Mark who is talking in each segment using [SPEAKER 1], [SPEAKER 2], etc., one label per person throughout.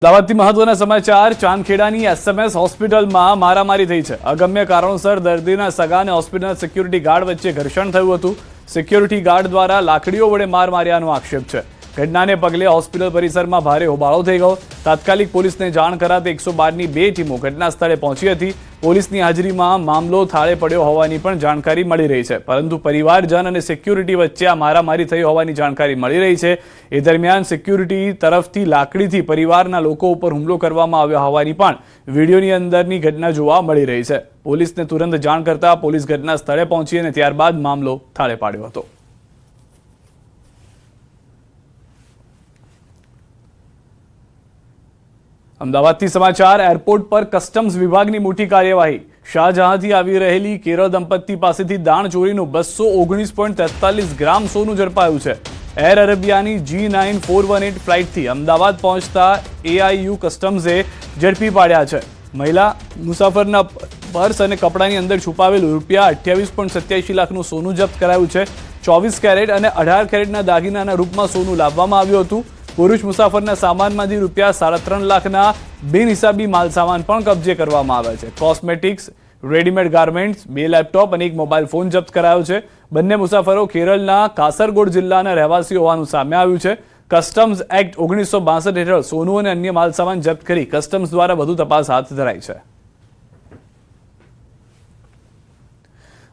[SPEAKER 1] અમદાવાદથી મહત્વના સમાચાર ચાંદખેડાની એસએમએસ હોસ્પિટલમાં મારામારી થઈ છે। અગમ્ય કારણોસર દર્દીના સગા અને હોસ્પિટલના સિક્યુરિટી ગાર્ડ વચ્ચે ઘર્ષણ થયું હતું। સિક્યુરિટી ગાર્ડ દ્વારા લાકડીઓ વડે માર માર્યાનો આક્ષેપ છે। ઘટનાને પગલે હોસ્પિટલ પરિસરમાં ભારે હોબાળો થઈ ગયો। તાત્કાલિક પોલીસને જાણ કરાતે 112ની 2 ટીમો ઘટના સ્થળે પહોંચી હતી। પોલીસની હાજરીમાં મામલો થાળે પડ્યો હોવાની પણ જાણકારી મળી રહી છે, પરંતુ પરિવારજન અને સિક્યુરિટી વચ્ચે આ મારામારી થઈ હોવાની જાણકારી મળી રહી છે। એ દરમિયાન સિક્યુરિટી તરફથી લાકડીથી પરિવારના લોકો ઉપર હુમલો કરવામાં આવ્યો હોવાની પણ વિડીયોની અંદરની ઘટના જોવા મળી રહી છે। પોલીસને તુરંત જાણ કરતા પોલીસ ઘટના સ્થળે પહોંચી અને ત્યારબાદ મામલો થાળે પાડ્યો હતો। અમદાવાદથી સમાચાર એરપોર્ટ પર કસ્ટમ્સ વિભાગની મોટી કાર્યવાહી। શાહજહાંથી આવી રહેલી કેરળ દંપતી પાસેથી દાણ ચોરીનું 219.43 ગ્રામ સોનું ઝડપાયું છે। એર અરેબિયાની G9 418 ફ્લાઇટથી અમદાવાદ પહોંચતા AIU કસ્ટમ્સે ઝડપી પાડ્યા છે। મહિલા મુસાફરના પર્સ અને કપડાની અંદર છુપાવેલું ₹28.87 લાખનું સોનું જપ્ત કરાયું છે। 24 કેરેટ અને 18 કેરેટના દાગીનાના રૂપમાં સોનું લાવવામાં આવ્યું હતું। પુરુષ મુસાફરના સામાનમાંથી ₹3.5 લાખના બિનહિસાબી માલસામાન પણ કબજે કરવામાં આવ્યા છે। કોસ્મેટિક્સ, રેડીમેડ ગાર્મેન્ટ્સ, 2 લેપટોપ અને 1 મોબાઈલ ફોન જપ્ત કરાયો છે। બંને મુસાફરો કેરળના કાસરગોડ જિલ્લાના રહેવાસીઓ હોવાનું સામે આવ્યું છે। કસ્ટમ્સ એક્ટ 1962 હેઠળ સોનું અને અન્ય માલસામાન જપ્ત કરી કસ્ટમ્સ દ્વારા વધુ તપાસ હાથ ધરાઈ છે।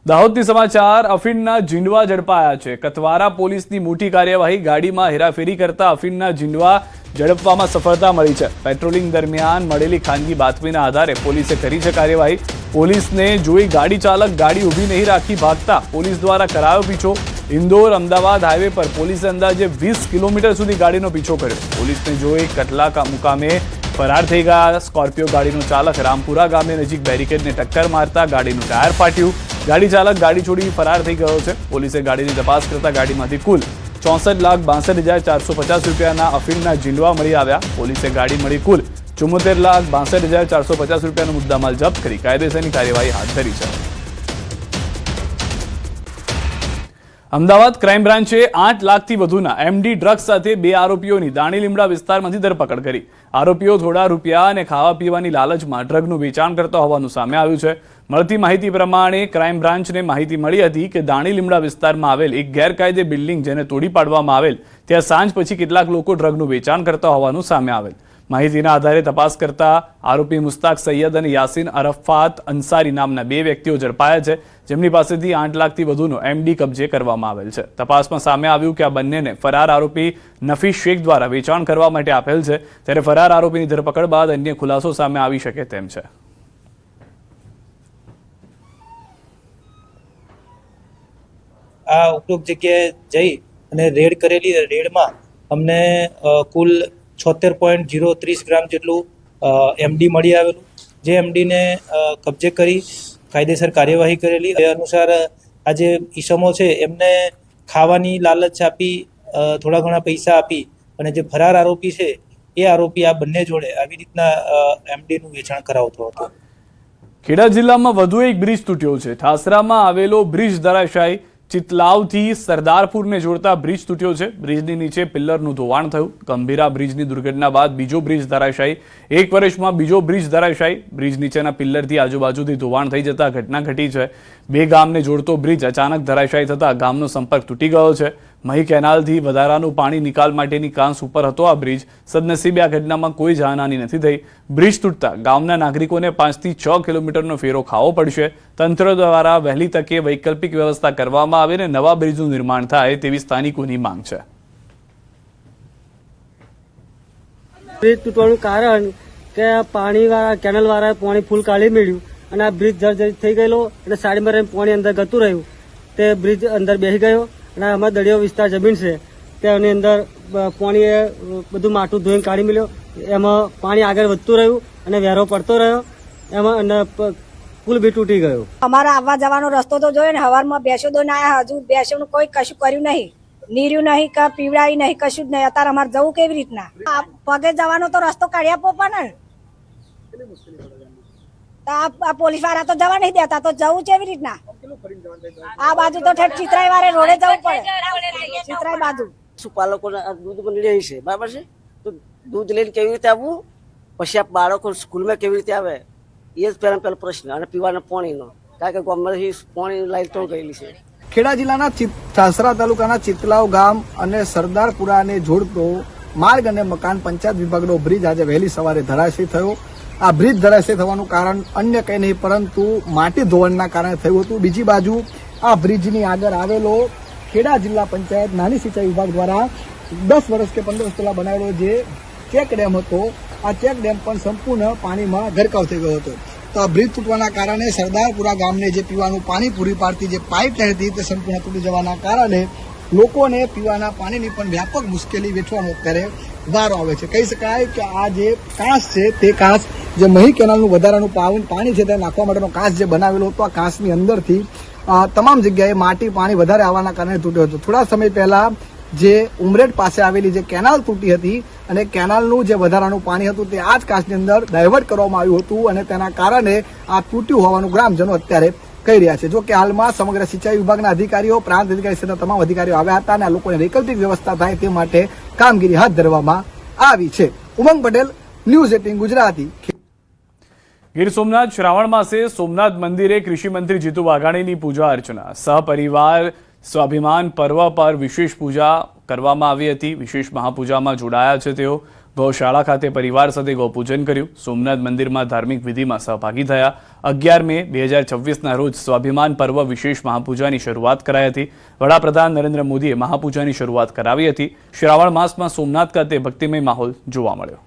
[SPEAKER 1] દાહોદથી સમાચાર અફીણના ઝીંડવા ઝડપાયા છે। કતવારા પોલીસની મોટી કાર્યવાહી। ગાડીમાં હેરાફેરી કરતા અફીણના ઝીંડવા ઝડપવામાં સફળતા મળી છે। પેટ્રોલિંગ દરમિયાન મળેલી ખાનગી બાતમીના આધારે પોલીસે કરી છે કાર્યવાહી। પોલીસને જોઈ ગાડી ચાલક ગાડી ઊભી નહીં રાખી ભાગતા પોલીસ દ્વારા કરાયો પીછો। ઇન્દોર અમદાવાદ હાઈવે પર પોલીસે અંદાજે 20 કિલોમીટર સુધી ગાડીનો પીછો કર્યો। પોલીસને જોઈ કટલા મુકામે ફરાર થઈ ગયા। સ્કોર્પિયો ગાડીનો ચાલક રામપુરા ગામે નજીક બેરિકેડને ટક્કર મારતા ગાડીનું ટાયર ફાટ્યું। ગાડી ચાલક ગાડી છોડી ફરાર થઈ ગયો છે। પોલીસે ગાડીની તપાસ કરતા ગાડીમાંથી કુલ 64,62,450 રૂપિયાના અફીણના ઝીંડવા મળી આવ્યા। પોલીસે ગાડી મળી કુલ 74,62,450 રૂપિયાનો મુદ્દામાલ જપ્ત કરી કાયદેસરની કાર્યવાહી હાથ ધરી છે। અમદાવાદ ક્રાઇમ બ્રાન્ચે 8 લાખથી વધુના MD ડ્રગ્સ સાથે 2 આરોપીઓની દાણી લીમડા વિસ્તારમાંથી ધરપકડ કરી। આરોપીઓ થોડા રૂપિયા અને ખાવા પીવાની લાલચમાં ડ્રગનું વેચાણ કરતા હોવાનું સામે આવ્યું છે। મળતી માહિતી પ્રમાણે ક્રાઇમ બ્રાન્ચને માહિતી મળી હતી કે દાણી લીમડા વિસ્તારમાં આવેલ એક ગેરકાયદે બિલ્ડિંગ જેને તોડી પાડવામાં આવેલ ત્યાં સાંજ પછી કેટલાક લોકો ડ્રગનું વેચાણ કરતા હોવાનું સામે આવેલ। માહિતીના આધારે તપાસ કરતા આરોપી મુસ્તાક સૈયદ અને યાસીન અરફાત અંસારી નામના 2 વ્યક્તિઓ ઝડપાયા છે, જેમની પાસેથી 8 લાખથી વધુનો MD કબજે કરવામાં આવેલ છે। તપાસમાં સામે આવ્યું કે આ બંનેને ફરાર આરોપી નફીસ શેખ દ્વારા વેચાણ કરવા માટે આપેલ છે, ત્યારે ફરાર આરોપીની ધરપકડ બાદ અન્ય ખુલાસો સામે આવી શકે તેમ છે।
[SPEAKER 2] આ ઉપરોક્ત જગ્યાએ જઈ અને રેડ કરેલી રેડમાં અમને કુલ 76.030 ગ્રામ જેટલું MD મળી આવેલું, જે MDને કબજે કરી કાયદેસર કાર્યવાહી કરેલી। એ અનુસાર આ જે ઈસમો છે એમને ખાવાની લાલચ આપી થોડા ઘણા પૈસા આપી અને જે ફરાર આરોપી છે એ આરોપી આ બંને જોડે આવી રીતના MDનું વેચાણ કરાવતો હતો।
[SPEAKER 1] ખેડા જિલ્લામાં વધુ એક બ્રિજ તૂટ્યો છે। ઠાસરામાં આવેલો બ્રિજ ધરાશાયી। ચિતલાવથી સરદારપુરને જોડતા બ્રિજ તૂટ્યો છે। બ્રિજની નીચે પિલ્લરનું ધોવાણ થયું। ગંભીરા બ્રિજની દુર્ઘટના બાદ બીજો બ્રિજ ધરાશાયી। 1 વર્ષમાં બીજો બ્રિજ ધરાશાયી। બ્રિજ નીચેના પિલ્લરથી આજુબાજુથી ધોવાણ થઈ જતા ઘટના ઘટી છે। 2 ગામને જોડતો બ્રિજ અચાનક ધરાશાયી થતા ગામનો સંપર્ક તૂટી ગયો છે। મહી કેનાલથી વધારાનું પાણી નિકાલ માટેની કાંસ ઉપર હતો આ બ્રિજ। સદનસીબે આ ઘટનામાં કોઈ જાનહાની નથી થઈ। બ્રિજ તૂટતા ગામના નાગરિકોને 5 થી 6 કિલોમીટરનો ફેરો ખાવો પડશે। તંત્ર દ્વારા વહેલી તકે વૈકલ્પિક વ્યવસ્થા કરવામાં આવે અને નવા બ્રિજનું નિર્માણ થાય તેવી સ્થાનિકોની માંગ છે।
[SPEAKER 3] બ્રિજ તૂટવાનું કારણ કે પાણીવાળા કેનલવાળાએ પાણી ફૂલ કાઢી મેળ્યું અને આ બ્રિજ જર્જરિત થઈ ગયેલો અને સાડીમાં પાણી અંદર ગતું રહ્યું, તે બ્રિજ અંદર બેસી ગયો અને આમાં દરિયો વિસ્તાર જમીન છે તેની અંદર પાણીએ બધું માટું ધોઈને કાઢી મળ્યો। એમાં પાણી આગળ વધતું રહ્યું અને વેરો પડતો રહ્યો, એમાં પુલ બી તૂટી ગયો।
[SPEAKER 4] અમારા આવવા જવાનો રસ્તો તો જોયો ને, સવારમાં બેસો દો ના હજુ બેસોનું કોઈ કશું કર્યું નહીં, નીર્યું નહીં કે પીવડાવી નહીં, કશું જ નહીં। અત્યારે અમારે જવું કેવી રીતના? પગે જવાનો તો રસ્તો કાઢી આપવો પણ આ પોલીસ વાળા તો જવા નહીં દેતા, તો જવું કેવી રીતના? આ બાજુ તો ચિત્રાઈ વાળે રોડે જવું પડે, ચિત્રાઈ બાજુ।
[SPEAKER 5] પશુપાલકો દૂધ મળી રહી છે, બરાબર છે, તો દૂધ લઈને કેવી રીતે આવવું પછી આ બાળકો સ્કૂલમાં કેવી રીતે આવે એ જ પહેલો પ્રશ્ન. અને પીવાના પાણીનો, કારણ કે ગામમાંથી પાણી લાઈન તો ગયેલી છે.
[SPEAKER 6] ખેડા જિલ્લાના સાસરા તાલુકાના ચિતલાવ ગામ અને સરદારપુરાને જોડતો માર્ગ અને મકાન પંચાયત વિભાગનો બ્રિજ આજે વહેલી સવારે ધરાશયી થયો. આ બ્રિજ ધરાશયી થવાનું કારણ અન્ય કંઈ નહીં પરંતુ માટી ધોવાણના કારણે થયું હતું. બીજી બાજુ આ બ્રિજની આગળ આવેલો ખેડા જિલ્લા પંચાયત નાની સિંચાઈ વિભાગ દ્વારા 10 વર્ષ કે 15 વર્ષ પહેલા બનાવેલો જે ચેક ડેમ હતો, આ ચેક ડેમ પણ સંપૂર્ણ પાણીમાં ગરકાવ થઈ ગયો હતો. તો આ બ્રિજ તૂટવાના કારણે સરદારપુરા ગામને જે પીવાનું પાણી પૂરી પાડતી જે પાઇપલાઇન હતી તે સંપૂર્ણ તૂટી જવાના કારણે લોકોને પીવાના પાણીની પણ વ્યાપક મુશ્કેલી વેઠવાનો અત્યારે વારો આવે છે. કહી શકાય કે આ જે કાંસ છે તે કાંસ જે મહી કેનાલનું વધારાનું પાણી છે તે નાખવા માટેનો કાંસ જે બનાવેલો હતો, આ કાંસની અંદરથી તમામ જગ્યાએ માટી પાણી વધારે આવવાના કારણે તૂટ્યો હતો. થોડા સમય પહેલા જે ઉમરેઠ પાસે આવેલી જે કેનાલ તૂટી હતી અને કેનાલનું જે વધારાનું પાણી હતું તે આ જ કાંસની અંદર ડાયવર્ટ કરવામાં આવ્યું હતું અને તેના કારણે આ તૂટ્યું હોવાનું ગ્રામજનો અત્યારે કહી રહ્યા છે. જો કે હાલમાં સમગ્ર સિંચાઈ વિભાગના અધિકારીઓ, પ્રાંત અધિકારી સહિતના તમામ અધિકારીઓ આવ્યા હતા અને આ લોકોને વૈકલ્પિક વ્યવસ્થા થાય તે માટે કામગીરી હાથ ધરવામાં આવી છે. ઉમંગ પટેલ, ન્યૂઝ 18 ગુજરાતી.
[SPEAKER 1] ગીર સોમનાથ શ્રાવણ માસે સોમનાથ મંદિરે કૃષિ મંત્રી જીતુ વાઘાણીની પૂજા અર્ચના સહપરિવાર સ્વાભિમાન પર્વ પર વિશેષ પૂજા કરવામાં આવી હતી. વિશેષ મહાપૂજામાં જોડાયા છે તેઓ. ગૌશાળા ખાતે પરિવાર સાથે ગૌપૂજન કર્યું. સોમનાથ મંદિરમાં ધાર્મિક વિધિમાં સહભાગી થયા. 11 મે 2026ના રોજ સ્વાભિમાન પર્વ વિશેષ મહાપૂજાની શરૂઆત કરાઈ હતી. વડાપ્રધાન નરેન્દ્ર મોદીએ મહાપૂજાની શરૂઆત કરાવી હતી. શ્રાવણ માસમાં સોમનાથ ખાતે ભક્તિમય માહોલ જોવા મળ્યો.